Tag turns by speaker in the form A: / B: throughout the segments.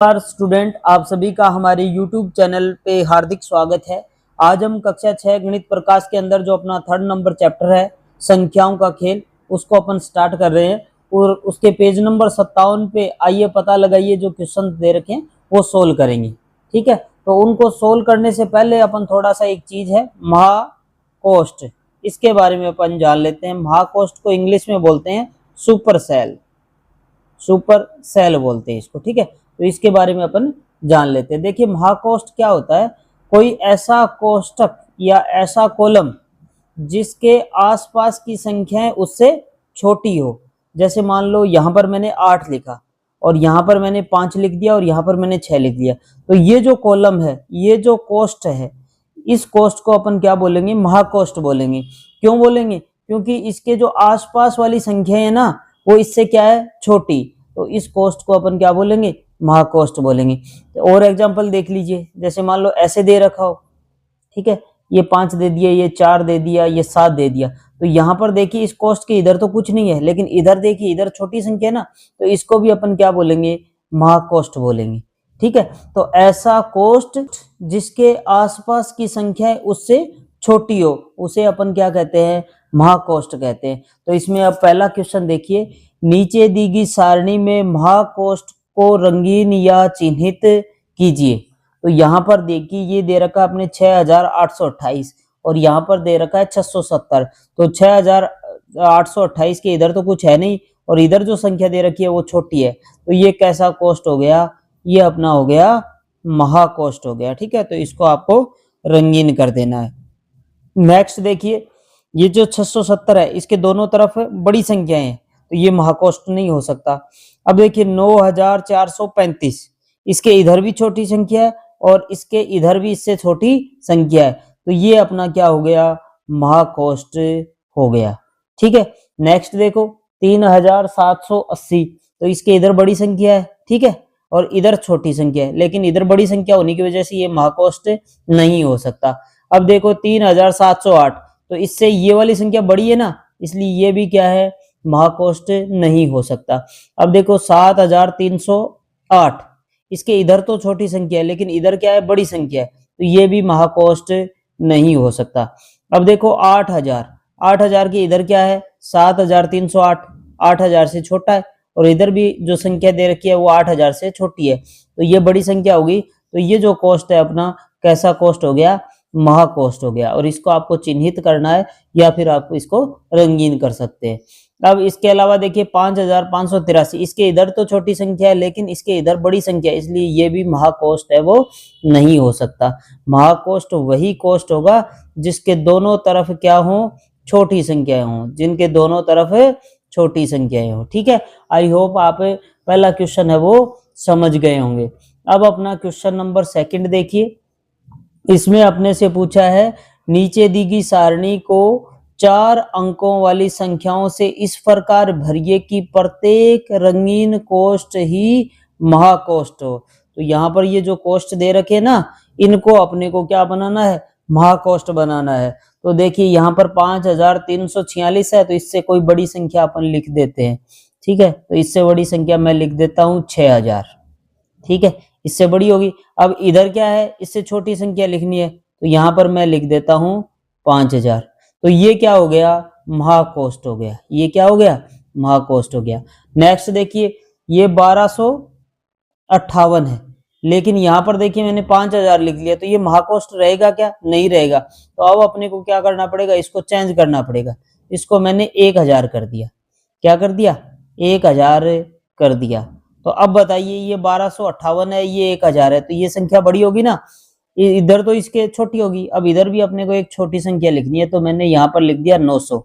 A: नमस्कार स्टूडेंट, आप सभी का हमारे YouTube चैनल पे हार्दिक स्वागत है। आज हम कक्षा 6 गणित प्रकाश के अंदर जो अपना 3rd नंबर चैप्टर है संख्याओं का खेल, उसको अपन स्टार्ट कर रहे हैं और उसके पेज नंबर 57 पे आइए पता लगाइए जो क्वेश्चन दे रखे हैं वो सोल्व करेंगे। ठीक है, तो उनको सोल्व करने से पहले अपन थोड़ा सा एक चीज है महाकोष्ठ, इसके बारे में अपन जान लेते हैं। महाकोष्ठ को इंग्लिश में बोलते हैं सुपर सेल बोलते हैं इसको। ठीक है, तो इसके बारे में अपन जान लेते हैं। देखिए महाकोष्ठ क्या होता है, कोई ऐसा कोष्ठक या ऐसा कॉलम जिसके आसपास की संख्याएं उससे छोटी हो। जैसे मान लो यहां पर मैंने 8 लिखा और यहां पर मैंने 5 लिख दिया और यहां पर मैंने 6 लिख दिया, तो ये जो कॉलम है, ये जो कोष्ठ है, इस कोष्ठ को अपन क्या बोलेंगे? महाकोष्ठ बोलेंगे। क्यों बोलेंगे? क्योंकि इसके जो आसपास वाली संख्या है ना, वो इससे क्या है? छोटी। तो इस कोष्ठ को अपन क्या बोलेंगे? महाकोष्ठ बोलेंगे। तो और एग्जांपल देख लीजिए, जैसे मान लो ऐसे दे रखा हो, ठीक है, ये 5 दे दिया, ये 4 दे दिया, ये 7 दे दिया, तो यहाँ पर देखिए इस कोष्ठ के इधर तो कुछ नहीं है, लेकिन इधर देखिए, इधर छोटी संख्या है ना, तो इसको भी अपन क्या बोलेंगे? महाकोष्ठ बोलेंगे। ठीक है, तो ऐसा कोष्ठ जिसके आसपास की संख्या उससे छोटी हो, उसे अपन क्या कहते हैं? महाकोष्ठ कहते हैं। तो इसमें अब पहला क्वेश्चन देखिए, नीचे दी गई सारणी में महाकोष्ठ को रंगीन या चिन्हित कीजिए। तो यहाँ पर देखिए ये दे रखा है अपने 6828 और यहाँ पर दे रखा है 670। तो 6828 के इधर तो कुछ है नहीं और इधर जो संख्या दे रखी है वो छोटी है, तो ये कैसा कोष्ठ हो गया? ये अपना हो गया महाकोष्ठ हो गया। ठीक है, तो इसको आपको रंगीन कर देना है। नेक्स्ट देखिए, ये जो 670 है इसके दोनों तरफ बड़ी संख्याएं हैं, तो ये महाकोष्ठ नहीं हो सकता। अब देखिए 9435, इसके इधर भी छोटी संख्या है और इसके इधर भी इससे छोटी संख्या है, तो ये अपना क्या हो गया? महाकोष्ठ हो गया। ठीक है, नेक्स्ट देखो 3780, तो इसके इधर बड़ी संख्या है, ठीक है, और इधर छोटी संख्या है, लेकिन इधर बड़ी संख्या होने की वजह से ये महाकोष्ठ नहीं हो सकता। अब देखो 3708, तो इससे ये वाली संख्या बड़ी है ना, इसलिए ये भी क्या है? महाकोष्ठ नहीं हो सकता। अब देखो 7308, इसके इधर तो छोटी संख्या है लेकिन इधर क्या है? बड़ी संख्या है, तो ये भी महाकोष्ठ नहीं हो सकता। अब देखो 8000 के इधर क्या है? 7308, 8000 से छोटा है और इधर भी जो संख्या दे रखी है वो 8000 से छोटी है, तो ये बड़ी संख्या होगी। तो ये जो कोष्ठ है अपना कैसा कोष्ठ हो गया? महाकोष्ठ हो गया। और इसको आपको चिन्हित करना है या फिर आप इसको रंगीन कर सकते हैं। अब इसके अलावा देखिए 5583, इसके इधर तो छोटी संख्या है लेकिन इसके इधर बड़ी संख्या है, इसलिए ये भी महाकोष्ठ है, वो नहीं हो सकता। महाकोष्ठ वही कोष्ठ होगा जिसके दोनों तरफ क्या हो? छोटी संख्याएं हो, जिनके दोनों तरफ छोटी संख्याएं हो। ठीक है, आई होप आप पहला क्वेश्चन है वो समझ गए होंगे। अब अपना क्वेश्चन नंबर 2 देखिए, इसमें अपने से पूछा है नीचे दी गई सारणी को 4 अंकों वाली संख्याओं से इस प्रकार भरिए कि प्रत्येक रंगीन कोष्ठ ही महाकोष्ठ हो। तो यहाँ पर ये जो कोष्ठ दे रखे ना, इनको अपने को क्या बनाना है? महाकोष्ठ बनाना है। तो देखिए यहाँ पर 5346 है, तो इससे कोई बड़ी संख्या अपन लिख देते हैं। ठीक है, तो इससे बड़ी संख्या मैं लिख देता हूँ 6000। ठीक है, इससे बड़ी होगी। अब इधर क्या है? इससे छोटी संख्या लिखनी है, तो यहाँ पर मैं लिख देता हूँ 5000। तो ये क्या हो गया? महाकोष्ठ हो गया। ये क्या हो गया? महाकोष्ठ हो गया। नेक्स्ट देखिए, ये 1258 है, लेकिन यहाँ पर देखिए मैंने 5000 लिख लिया, तो ये महाकोष्ठ रहेगा क्या? नहीं रहेगा। तो अब अपने को क्या करना पड़ेगा? इसको चेंज करना पड़ेगा। इसको मैंने 1000 कर दिया। क्या कर दिया? 1000 कर दिया। तो अब बताइए, ये 1258 है, ये 1000 है, तो ये संख्या बड़ी होगी ना, इधर तो इसके छोटी होगी। अब इधर भी अपने को एक छोटी संख्या लिखनी है, तो मैंने यहाँ पर लिख दिया 900।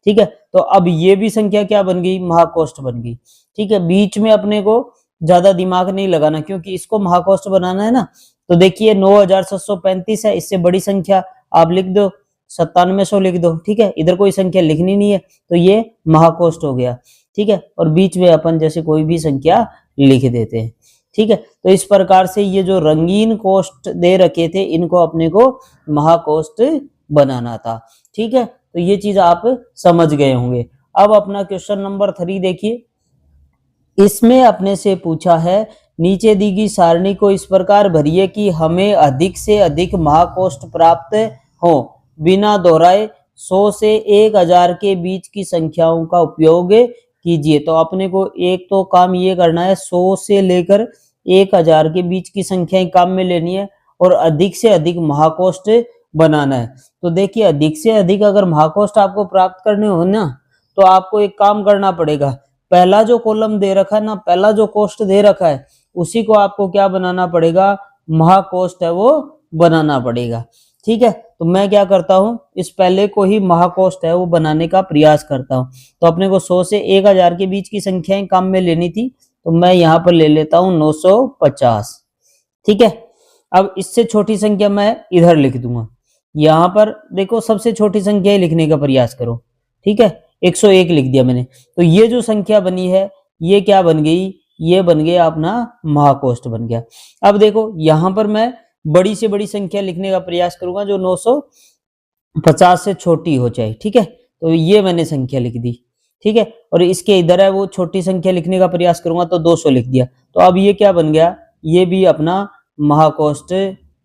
A: ठीक है, तो अब ये भी संख्या क्या बन गई? महाकोष्ठ बन गई। ठीक है, बीच में अपने को ज्यादा दिमाग नहीं लगाना क्योंकि इसको महाकोष्ठ बनाना है ना। तो देखिए 9735 है, इससे बड़ी संख्या आप लिख दो 9700 लिख दो। ठीक है, इधर कोई संख्या लिखनी नहीं है, तो ये महाकोष्ठ हो गया। ठीक है, और बीच में अपन जैसे कोई भी संख्या लिख देते हैं। ठीक है, तो इस प्रकार से ये जो रंगीन कोष्ठ दे रखे थे, इनको अपने को महाकोष्ठ बनाना था। ठीक है, तो ये चीज आप समझ गए होंगे। अब अपना क्वेश्चन नंबर 3 देखिए, इसमें अपने से पूछा है नीचे दी गई सारणी को इस प्रकार भरिए कि हमें अधिक से अधिक महाकोष्ठ प्राप्त हो, बिना दोहराए 100 से 1000 के बीच की संख्याओं का उपयोग कीजिए। तो अपने को एक तो काम ये करना है, 100 से लेकर 1000 के बीच की संख्याएं काम में लेनी है और अधिक से अधिक महाकोष्ठ बनाना है। तो देखिए, अधिक से अधिक अगर महाकोष्ठ आपको प्राप्त करने हो ना, तो आपको एक काम करना पड़ेगा। पहला जो कॉलम दे रखा है ना, पहला जो कोष्ठ दे रखा है, उसी को आपको क्या बनाना पड़ेगा, महाकोष्ठ है वो बनाना पड़ेगा। ठीक है, तो मैं क्या करता हूं, इस पहले को ही महाकोष्ठ है वो बनाने का प्रयास करता हूं। तो अपने को 100 से 1000 के बीच की संख्याएं काम में लेनी थी, तो मैं यहां पर ले लेता हूं 950। ठीक है, अब इससे छोटी संख्या मैं इधर लिख दूंगा। यहां पर देखो, सबसे छोटी संख्या लिखने का प्रयास करो। ठीक है, 101 लिख दिया मैंने। तो ये जो संख्या बनी है, ये क्या बन गई, ये बन गया अपना महाकोष्ठ बन गया। अब देखो, यहां पर मैं बड़ी से बड़ी संख्या लिखने का प्रयास करूंगा जो 950 से छोटी हो जाए। ठीक है, तो ये मैंने संख्या लिख दी। ठीक है, और इसके इधर है वो छोटी संख्या लिखने का प्रयास करूंगा तो 200 लिख दिया। तो अब ये क्या बन गया, ये भी अपना महाकोष्ठ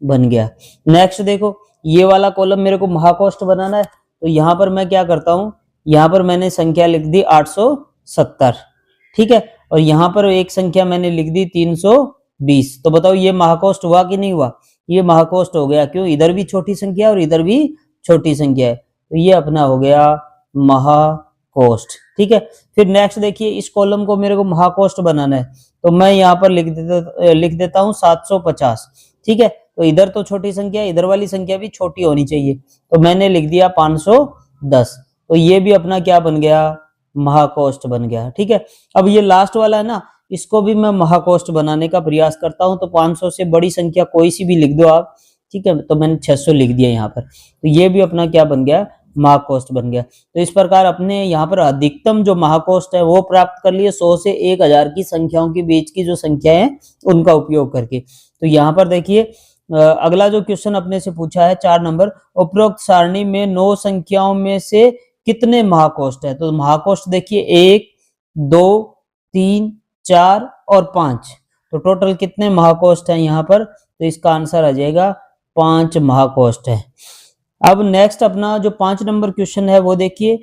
A: बन गया। नेक्स्ट देखो, ये वाला कॉलम मेरे को महाकोष्ठ बनाना है, तो यहां पर मैं क्या करता हूं, यहां पर मैंने संख्या लिख दी 870। ठीक है, और यहां पर एक संख्या मैंने लिख दी 320। तो बताओ ये महाकोष्ठ हुआ कि नहीं हुआ, ये महाकोष्ठ हो गया। क्यों, इधर भी छोटी संख्या है और इधर भी छोटी संख्या है, तो ये अपना हो गया महाकोष्ठ। ठीक है, फिर नेक्स्ट देखिए, इस कॉलम को मेरे को महाकोष्ठ बनाना है, तो मैं यहाँ पर लिख देता हूँ 750। ठीक है, तो इधर तो छोटी संख्या है, इधर वाली संख्या भी छोटी होनी चाहिए, तो मैंने लिख दिया 510। तो ये भी अपना क्या बन गया, महाकोष्ठ बन गया। ठीक है, अब ये लास्ट वाला है ना, इसको भी मैं महाकोष्ठ बनाने का प्रयास करता हूं। तो 500 से बड़ी संख्या कोई सी भी लिख दो आप। ठीक है, तो मैंने 600 लिख दिया यहाँ पर, तो ये भी अपना क्या बन गया, महाकोष्ठ बन गया। तो इस प्रकार अपने यहाँ पर अधिकतम जो महाकोष्ठ है वो प्राप्त कर लिए 100 से 1000 की संख्याओं के बीच की जो संख्या है उनका उपयोग करके। तो यहाँ पर देखिए, अगला जो क्वेश्चन अपने से पूछा है 4 नंबर, उपरोक्त सारणी में 9 संख्याओं में से कितने महाकोष्ठ है। तो महाकोष्ठ देखिए 1, 2, 3, 4 और 5। तो टोटल कितने महाकोष्ठ हैं यहाँ पर, तो इसका आंसर आ जाएगा 5 महाकोष्ठ है। अब नेक्स्ट अपना जो 5 नंबर क्वेश्चन है वो देखिए,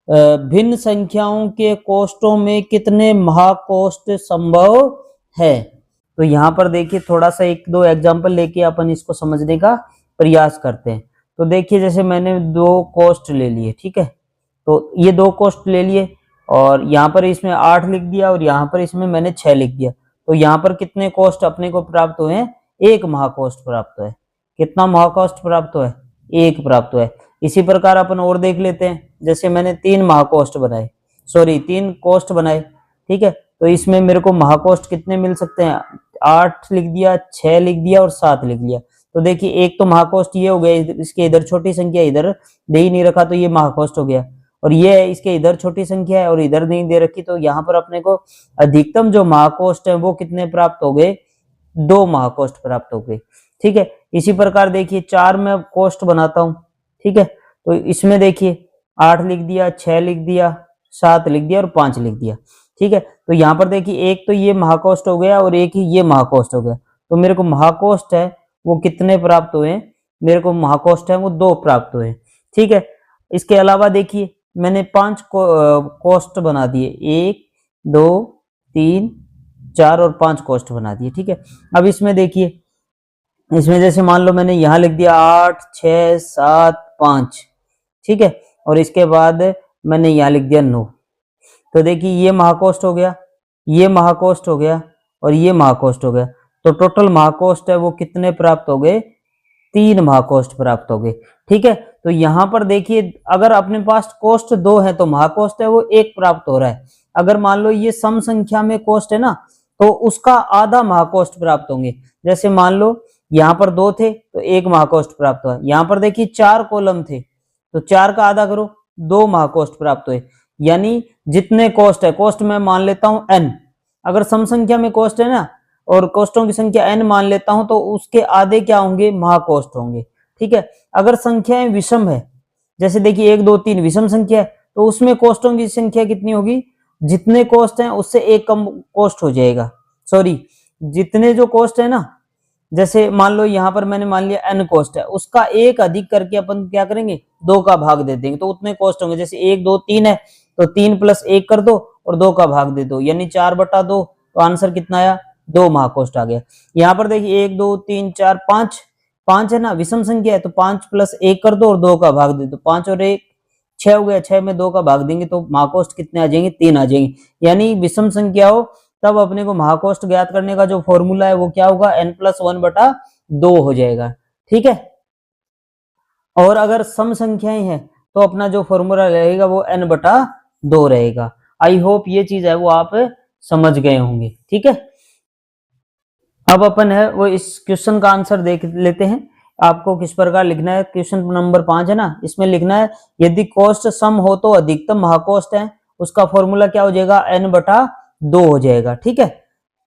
A: भिन्न संख्याओं के कोष्ठों में कितने महाकोष्ठ संभव है। तो यहाँ पर देखिए, थोड़ा सा 1-2 एग्जांपल लेके अपन इसको समझने का प्रयास करते हैं। तो देखिए, जैसे मैंने 2 कोष्ठ ले लिए। ठीक है, तो ये 2 कोष्ठ ले लिए और यहाँ पर इसमें 8 लिख दिया और यहाँ पर इसमें मैंने 6 लिख दिया। तो यहाँ पर कितने कोष्ठ अपने को प्राप्त हुए हैं, 1 महाकोष्ठ प्राप्त हुआ है। कितना महाकोष्ठ प्राप्त हुआ है, 1 प्राप्त हुआ है। इसी प्रकार अपन और देख लेते हैं, जैसे मैंने 3 महाकोष्ठ बनाए, 3 कोष्ठ बनाए। ठीक है, तो इसमें मेरे को महाकोष्ठ कितने मिल सकते हैं, 8 लिख दिया, 6 लिख दिया और 7 लिख दिया। तो देखिए, एक तो महाकोष्ठ ये हो गया, इसके इधर छोटी संख्या इधर दे ही नहीं रखा, तो ये महाकोष्ठ हो गया। और ये है, इसके इधर छोटी संख्या है और इधर नहीं दे रखी, तो यहाँ पर अपने को अधिकतम जो महाकोष्ठ है वो कितने प्राप्त हो गए, 2 महाकोष्ठ प्राप्त हो गए। ठीक है, इसी प्रकार देखिए 4 में कोष्ठ बनाता हूं। ठीक है, तो इसमें देखिए 8 लिख दिया, 6 लिख दिया, 7 लिख दिया और 5 लिख दिया। ठीक है, तो यहाँ पर देखिए एक तो ये महाकोष्ठ हो गया और एक ही ये महाकोष्ठ हो गया। तो मेरे को महाकोष्ठ है वो कितने प्राप्त हुए, मेरे को महाकोष्ठ है वो 2 प्राप्त हुए। ठीक है, इसके अलावा देखिए मैंने 5 कोष्ठ बना दिए, 1, 2, 3, 4 और 5 कोष्ठ बना दिए। ठीक है, अब इसमें देखिए, इसमें जैसे मान लो मैंने यहाँ लिख दिया 8, 6, 7, 5। ठीक है, और इसके बाद मैंने यहाँ लिख दिया 9। तो देखिए, ये महाकोष्ठ हो गया, ये महाकोष्ठ हो गया और ये महाकोष्ठ हो गया। तो टोटल महाकोष्ठ है वो कितने प्राप्त हो गए, 3 महाकोष्ठ प्राप्त हो गए। ठीक है, तो यहाँ पर देखिए, अगर अपने पास कोष्ठ 2 है तो महाकोष्ठ है वो 1 प्राप्त हो रहा है। अगर मान लो ये सम संख्या में कोष्ठ है ना, तो उसका आधा महाकोष्ठ प्राप्त होंगे। जैसे मान लो यहाँ पर 2 थे तो 1 महाकोष्ठ प्राप्त हुआ। यहाँ पर देखिए 4 कॉलम थे, तो 4 का आधा करो, 2 महाकोष्ठ प्राप्त हुए। यानी जितने कोष्ठ है, कोष्ठ में मान लेता हूं n, अगर सम संख्या में कोष्ठ है ना और कोष्ठों की संख्या n मान लेता हूं, तो उसके आधे क्या होंगे, महाकोष्ठ होंगे। ठीक है, अगर संख्याएं विषम है, जैसे देखिए 1, 2, 3 विषम संख्या है, तो उसमें कोष्ठों की संख्या कितनी होगी, जितने कोष्ठ हैं उससे 1 कम कोष्ठ हो जाएगा। सॉरी, जितने जो कोष्ट है ना, जैसे मान लो यहाँ पर मैंने मान लिया n कोष्ट है, उसका एक अधिक करके अपन क्या करेंगे, 2 का भाग दे देंगे, तो उतने कोष्ट होंगे। जैसे 1 2 3 है तो 3 + 1 कर दो और 2 का भाग दे दो, यानी 4/2, तो आंसर कितना आया, 2 महाकोष्ट आ गया। यहाँ पर देखिए 1 2 3 4 5, 5 है ना, विषम संख्या है, तो 5 + 1 कर दो और 2 का भाग दे दो, 5 और 1 6 हो गया, 6 में 2 का भाग देंगे तो महाकोष्ट कितने आ जाएंगे, 3 आ जाएंगे। यानी विषम संख्या हो तब अपने को महाकोष्ट ज्ञात करने का जो फॉर्मूला है वो क्या होगा, n+1/2 हो जाएगा। ठीक है, और अगर सम संख्याएं हैं तो अपना जो फॉर्मूला रहेगा वो n/2 रहेगा। आई होप ये चीज है वो आप समझ गए होंगे। ठीक है, अब अपन है वो इस क्वेश्चन का आंसर देख लेते हैं। आपको किस प्रकार लिखना है, क्वेश्चन नंबर 5 है ना, इसमें लिखना है यदि कोष्ट सम हो तो अधिकतम महाकोष्ट है, उसका फॉर्मूला क्या हो जाएगा, n/2 हो जाएगा। ठीक है,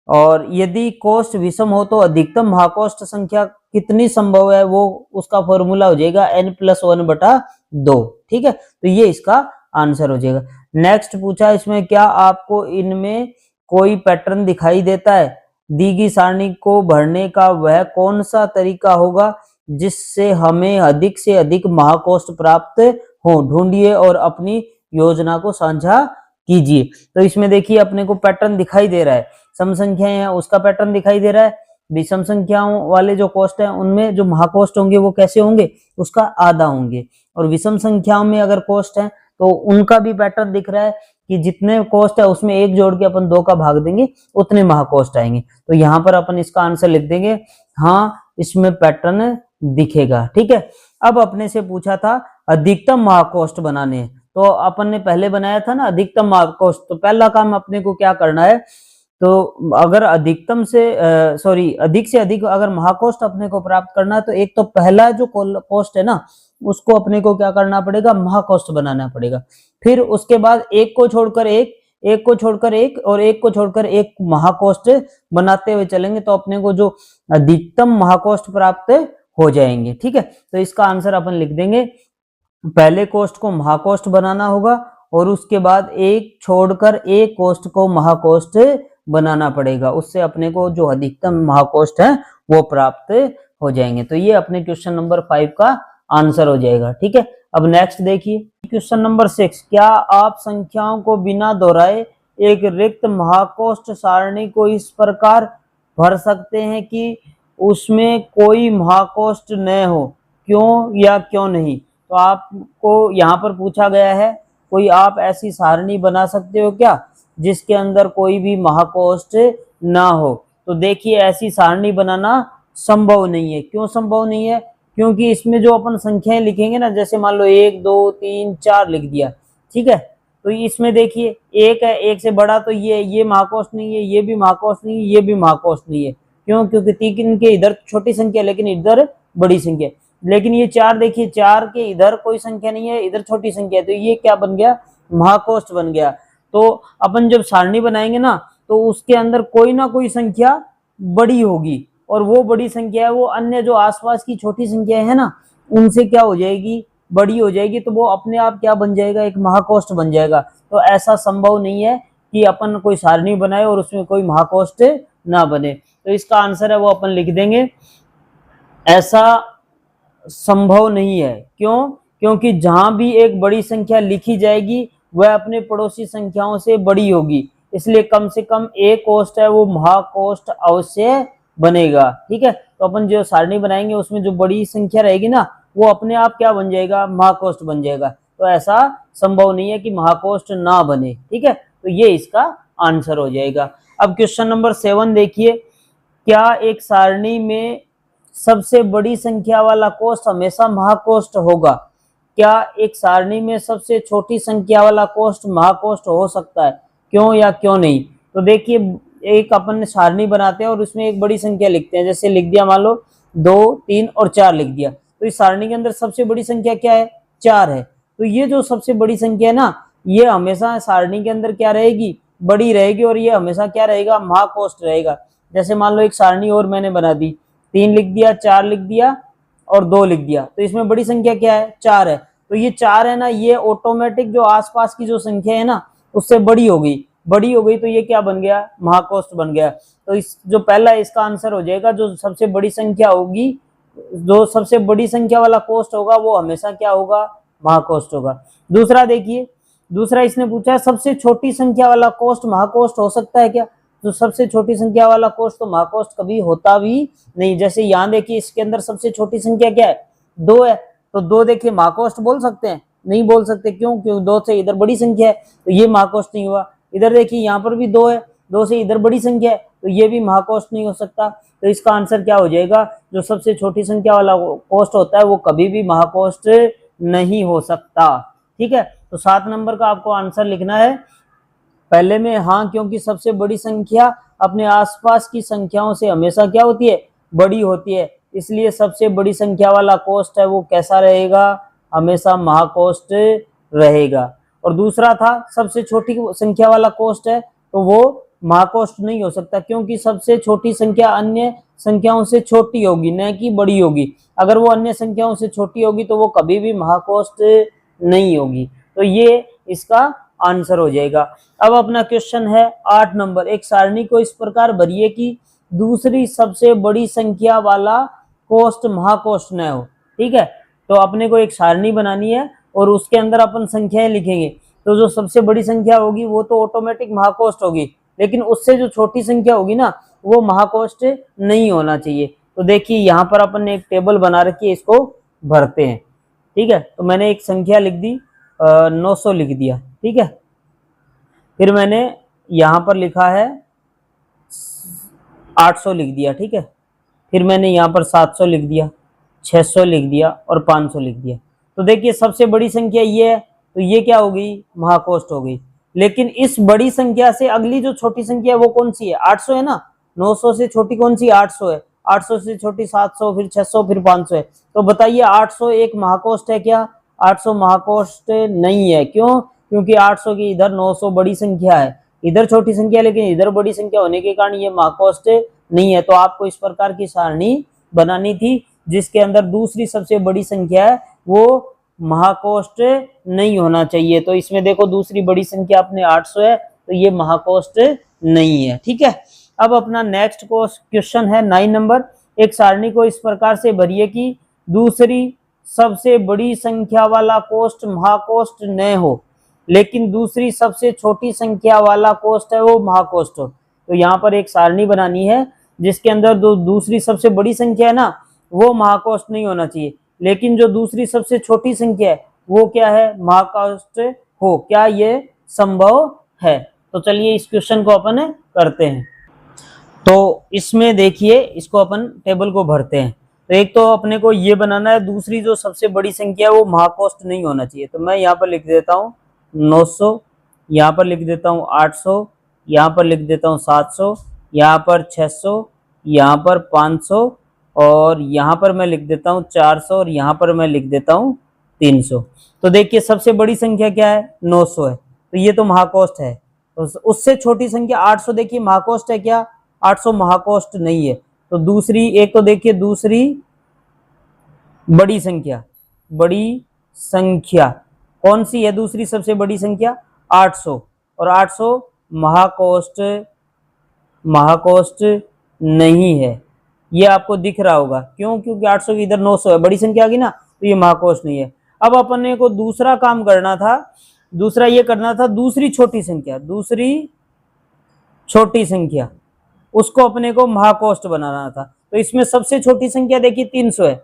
A: और यदि कोष्ट विषम हो तो अधिकतम महाकोष्ठ संख्या कितनी संभव है, वो उसका फॉर्मूला हो जाएगा n+1/2। ठीक है, तो ये इसका आंसर हो जाएगा। नेक्स्ट पूछा इसमें, क्या आपको इनमें कोई पैटर्न दिखाई देता है, दी गई सारणी को भरने का वह कौन सा तरीका होगा जिससे हमें अधिक से अधिक महाकोष्ठ प्राप्त हो, ढूंढिए और अपनी योजना को साझा कीजिए। तो इसमें देखिए अपने को पैटर्न दिखाई दे रहा है, सम संख्याएं हैं उसका पैटर्न दिखाई दे रहा है, विषम संख्याओं वाले जो कोष्ट हैं उनमें जो महाकोष्ट होंगे वो कैसे होंगे, उसका आधा होंगे, और विषम संख्याओं में अगर कोष्ट है तो उनका भी पैटर्न दिख रहा है कि जितने कोष्ट है उसमें एक जोड़ के अपन 2 का भाग देंगे उतने महाकोष्ट आएंगे। तो यहाँ पर अपन इसका आंसर लिख देंगे, हाँ इसमें पैटर्न दिखेगा। ठीक है, अब अपने से पूछा था अधिकतम महाकोष्ठ बनाने, तो अपन ने पहले बनाया था ना अधिकतम महाकोष्ठ, तो पहला काम अपने को क्या करना है, तो अगर अधिकतम से अधिक से अधिक अगर महाकोष्ठ अपने को प्राप्त करना है तो एक तो पहला जो कोष्ठ है ना उसको अपने को क्या करना पड़ेगा, महाकोष्ठ बनाना पड़ेगा। फिर उसके बाद एक को छोड़कर एक, एक को छोड़कर एक और एक को छोड़कर एक महाकोष्ठ बनाते हुए चलेंगे तो अपने को जो अधिकतम महाकोष्ठ प्राप्त हो जाएंगे। ठीक है, तो इसका आंसर अपन लिख देंगे, पहले कोष्ठ को महाकोष्ठ बनाना होगा और उसके बाद एक छोड़कर एक कोष्ठ को महाकोष्ठ बनाना पड़ेगा, उससे अपने को जो अधिकतम महाकोष्ठ है वो प्राप्त हो जाएंगे। तो ये अपने क्वेश्चन नंबर 5 का आंसर हो जाएगा। ठीक है, अब नेक्स्ट देखिए क्वेश्चन नंबर 6, क्या आप संख्याओं को बिना दोहराए एक रिक्त महाकोष्ठ सारणी को इस प्रकार भर सकते हैं कि उसमें कोई महाकोष्ठ न हो, क्यों या क्यों नहीं। तो आपको यहाँ पर पूछा गया है कोई आप ऐसी सारणी बना सकते हो क्या जिसके अंदर कोई भी महाकोष्ठ ना हो। तो देखिए ऐसी सारणी बनाना संभव नहीं है। क्यों संभव नहीं है, क्योंकि इसमें जो अपन संख्याएं लिखेंगे ना, जैसे मान लो 1 2 3 4 लिख दिया, ठीक है, तो इसमें देखिए एक है, एक से बड़ा तो ये महाकोष्ठ नहीं है, ये भी महाकोष्ठ नहीं है, ये भी महाकोष्ठ नहीं है। क्यों, क्योंकि 3 के इधर छोटी संख्या लेकिन इधर बड़ी संख्या, लेकिन ये 4 देखिए 4 के इधर कोई संख्या नहीं है, इधर छोटी संख्या है, तो ये क्या बन गया, महाकोष्ठ बन गया। तो अपन जब सारणी बनाएंगे ना तो उसके अंदर कोई ना कोई संख्या बड़ी होगी और वो बड़ी संख्या है वो अन्य जो आसपास की छोटी संख्या है ना उनसे क्या हो जाएगी, बड़ी हो जाएगी, तो वो अपने आप क्या बन जाएगा, एक महाकोष्ठ बन जाएगा। तो ऐसा संभव नहीं है कि अपन कोई सारणी बनाए और उसमें कोई महाकोष्ठ ना बने। तो इसका आंसर है वो अपन लिख देंगे, ऐसा संभव नहीं है। क्यों, क्योंकि जहां भी एक बड़ी संख्या लिखी जाएगी वह अपने पड़ोसी संख्याओं से बड़ी होगी, इसलिए कम से कम एक कोष्ठ है वो महाकोष्ठ अवश्य बनेगा। ठीक है, तो अपन जो सारणी बनाएंगे उसमें जो बड़ी संख्या रहेगी ना वो अपने आप क्या बन जाएगा, महाकोष्ठ बन जाएगा। तो ऐसा संभव नहीं है कि महाकोष्ठ ना बने। ठीक है, तो ये इसका आंसर हो जाएगा। अब क्वेश्चन नंबर 7 देखिए, क्या एक सारणी में सबसे बड़ी संख्या वाला कोष्ठ हमेशा महाकोष्ठ होगा। क्या एक सारणी में सबसे छोटी संख्या वाला कोष्ठ महाकोष्ठ हो सकता है, क्यों या क्यों नहीं। तो देखिए एक अपन सारणी बनाते हैं और उसमें एक बड़ी संख्या लिखते हैं, जैसे लिख दिया मान लो 2 3 और 4 लिख दिया, तो इस सारणी के अंदर सबसे बड़ी संख्या क्या है, 4 है। तो ये जो सबसे बड़ी संख्या है ना ये हमेशा सारणी के अंदर क्या रहेगी, बड़ी रहेगी और ये हमेशा क्या रहेगा, महाकोष्ठ रहेगा। जैसे मान लो एक सारणी और मैंने बना दी, 3 लिख दिया, 4 लिख दिया और 2 लिख दिया, तो इसमें बड़ी संख्या क्या है, 4 है। तो ये 4 है ना, ये ऑटोमेटिक जो आसपास की जो संख्या है ना उससे बड़ी हो गई, बड़ी हो गई तो ये क्या बन गया, महाकोष्ठ बन गया। तो इस जो पहला इसका आंसर हो जाएगा, जो सबसे बड़ी संख्या होगी, जो सबसे बड़ी संख्या वाला कोष्ठ होगा वो हमेशा क्या होगा, महाकोष्ठ होगा। दूसरा देखिए, दूसरा इसने पूछा है सबसे छोटी संख्या वाला कोष्ठ महाकोष्ठ हो सकता है क्या। तो सबसे छोटी संख्या वाला कोष्ठ तो महाकोष्ठ कभी होता भी नहीं। जैसे यहाँ देखिए इसके अंदर सबसे छोटी संख्या क्या है, 2 है, तो 2 देखिए महाकोष्ठ बोल सकते हैं, नहीं बोल सकते, क्यों, क्यों 2 से इधर बड़ी संख्या है तो ये महाकोष्ठ नहीं हुआ। इधर देखिए यहाँ पर भी 2 है, 2 से इधर बड़ी संख्या है तो ये भी महाकोष्ठ नहीं हो सकता। तो इसका आंसर क्या हो जाएगा, जो सबसे छोटी संख्या वाला कोष्ठ होता है वो कभी भी महाकोष्ठ नहीं हो सकता। ठीक है, तो 7 नंबर का आपको आंसर लिखना है पहले में हाँ, क्योंकि सबसे बड़ी संख्या अपने आसपास की संख्याओं से हमेशा क्या होती है, बड़ी होती है, इसलिए सबसे बड़ी संख्या वाला कोष्ठ है वो कैसा रहेगा, हमेशा महाकोष्ठ रहेगा। और दूसरा था सबसे छोटी संख्या वाला कोष्ठ है तो वो महाकोष्ठ नहीं हो सकता, क्योंकि सबसे छोटी संख्या अन्य संख्याओं से छोटी होगी, न कि बड़ी होगी। अगर वो अन्य संख्याओं से छोटी होगी तो वो कभी भी महाकोष्ठ नहीं होगी। तो ये इसका आंसर हो जाएगा। अब अपना क्वेश्चन है 8 नंबर, एक सारणी को इस प्रकार भरिए कि दूसरी सबसे बड़ी संख्या वाला कोष्ठ महाकोष्ठ न हो। ठीक है, तो अपने को एक सारणी बनानी है और उसके अंदर अपन संख्याएं लिखेंगे। तो जो सबसे बड़ी संख्या होगी वो तो ऑटोमेटिक महाकोष्ठ होगी, लेकिन उससे जो छोटी संख्या होगी ना वो महाकोष्ठ नहीं होना चाहिए। तो देखिए यहाँ पर अपन ने एक टेबल बना रखी है, इसको भरते हैं। ठीक है, तो मैंने एक संख्या लिख दी, 900 लिख दिया। ठीक है, फिर मैंने यहाँ पर लिखा है 800 लिख दिया। ठीक है, फिर मैंने यहाँ पर 700 लिख दिया, 600 लिख दिया और 500 लिख दिया। तो देखिए सबसे बड़ी संख्या ये है तो ये क्या हो गई, महाकोष्ठ हो गई। लेकिन इस बड़ी संख्या से अगली जो छोटी संख्या है वो कौन सी है, 800 है ना। 900 से छोटी कौन सी, 800 है। 800 से छोटी 700, फिर 600, फिर 500 है। तो बताइए 800 एक महाकोष्ठ है क्या, 800 महाकोष्ठ नहीं है। क्यों, क्योंकि 800 की इधर 900 बड़ी संख्या है, इधर छोटी संख्या, लेकिन इधर बड़ी संख्या होने के कारण ये महाकोष्ठ नहीं है। तो आपको इस प्रकार की सारणी बनानी थी जिसके अंदर दूसरी सबसे बड़ी संख्या है वो महाकोष्ठ नहीं होना चाहिए। तो इसमें देखो दूसरी बड़ी संख्या अपने 800 है तो ये महाकोष्ठ नहीं है। ठीक है, अब अपना नेक्स्ट क्वेश्चन है 9 नंबर, एक सारणी को इस प्रकार से भरिए कि दूसरी सबसे बड़ी संख्या वाला कोष्ठ महाकोष्ठ न हो, लेकिन दूसरी सबसे छोटी संख्या वाला कोष्ठ है वो महाकोष्ठ हो। तो यहाँ पर एक सारणी बनानी है जिसके अंदर दूसरी सबसे बड़ी संख्या है ना वो महाकोष्ठ नहीं होना चाहिए, लेकिन जो दूसरी सबसे छोटी संख्या है वो क्या है, महाकोष्ठ हो। क्या ये संभव है? तो चलिए इस क्वेश्चन को अपन करते हैं। तो इसमें देखिए इसको अपन टेबल को भरते हैं। तो एक तो अपने को ये बनाना है दूसरी जो सबसे बड़ी संख्या है वो महाकोष्ठ नहीं होना चाहिए। तो मैं यहाँ पर लिख देता हूँ 900, यहाँ पर लिख देता हूँ 800, यहाँ पर लिख देता हूँ 700, यहाँ पर 600, यहाँ पर 500 और यहाँ पर मैं लिख देता हूँ 400 और यहाँ पर मैं लिख देता हूँ 300। तो देखिए सबसे बड़ी संख्या क्या है, 900 है, तो ये तो महाकोष्ठ है। तो उससे छोटी संख्या 800 देखिए महाकोष्ठ है क्या, 800 महाकोष्ठ नहीं है। तो दूसरी एक तो देखिए दूसरी बड़ी संख्या, बड़ी संख्या कौन सी है, दूसरी सबसे बड़ी संख्या 800, और 800 महाकोष्ठ नहीं है। ये आपको दिख रहा होगा, क्यों, क्योंकि 800 की इधर 900 है, बड़ी संख्या आ गई ना, तो ये महाकोष्ठ नहीं है। अब अपने को दूसरा काम करना था, दूसरा ये करना था दूसरी छोटी संख्या, दूसरी छोटी संख्या उसको अपने को महाकोष्ठ बनाना था। तो इसमें सबसे छोटी संख्या देखिए 300 है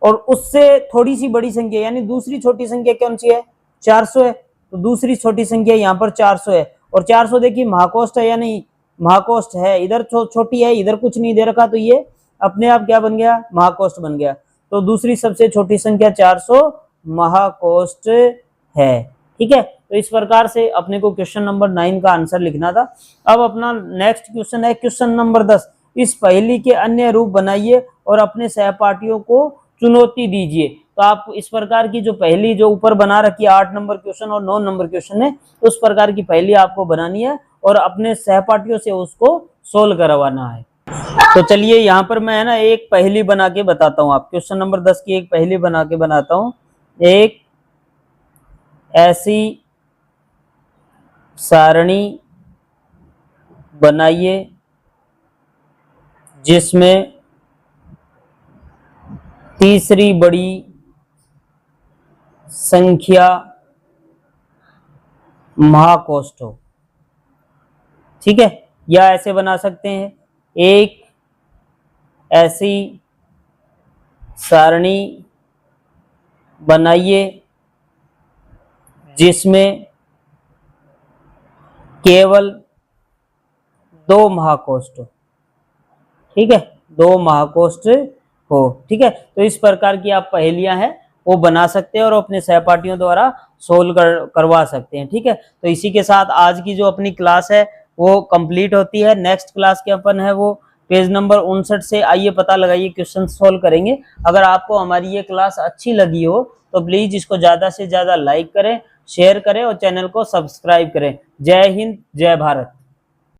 A: और उससे थोड़ी सी बड़ी संख्या यानी दूसरी छोटी संख्या कौन सी है, 400 है। तो दूसरी छोटी संख्या यहाँ पर 400 है और 400 देखिए महाकोष्ठ है या नहीं, महाकोष्ठ है। इधर छोटी है, इधर कुछ नहीं दे रखा, तो ये अपने आप क्या बन गया, महाकोष्ठ बन गया। तो दूसरी सबसे छोटी संख्या 400 महाकोष्ठ है। ठीक है, तो इस प्रकार से अपने को क्वेश्चन नंबर 9 का आंसर लिखना था। अब अपना नेक्स्ट क्वेश्चन है क्वेश्चन नंबर 10, इस पहेली के अन्य रूप बनाइए और अपने सहपाठियों को चुनौती दीजिए। तो आप इस प्रकार की जो पहेली जो ऊपर बना रखी है 8 नंबर क्वेश्चन और 9 नंबर क्वेश्चन है, उस प्रकार की पहेली आपको बनानी है और अपने सहपाठियों से उसको सोल्व करवाना है। तो चलिए यहाँ पर मैं है ना एक पहेली बना के बताता हूँ। आप क्वेश्चन नंबर 10 की एक पहेली बना के बनाता हूँ। एक ऐसी सारणी बनाइए जिसमें तीसरी बड़ी संख्या महाकोष्ठ हो। ठीक है, या ऐसे बना सकते हैं, एक ऐसी सारणी बनाइए जिसमें केवल 2 महाकोष्ठ हो। ठीक है, 2 महाकोष्ठ हो। ठीक है, तो इस प्रकार की आप पहेलियां हैं वो बना सकते हैं और अपने सहपाठियों द्वारा सोल्व करवा सकते हैं। ठीक है, तो इसी के साथ आज की जो अपनी क्लास है वो कंप्लीट होती है। नेक्स्ट क्लास के अपन है वो पेज नंबर 59 से आइए पता लगाइए, क्वेश्चन सोल्व करेंगे। अगर आपको हमारी ये क्लास अच्छी लगी हो तो प्लीज इसको ज्यादा से ज्यादा लाइक करें, शेयर करें और चैनल को सब्सक्राइब करें। जय हिंद, जय भारत।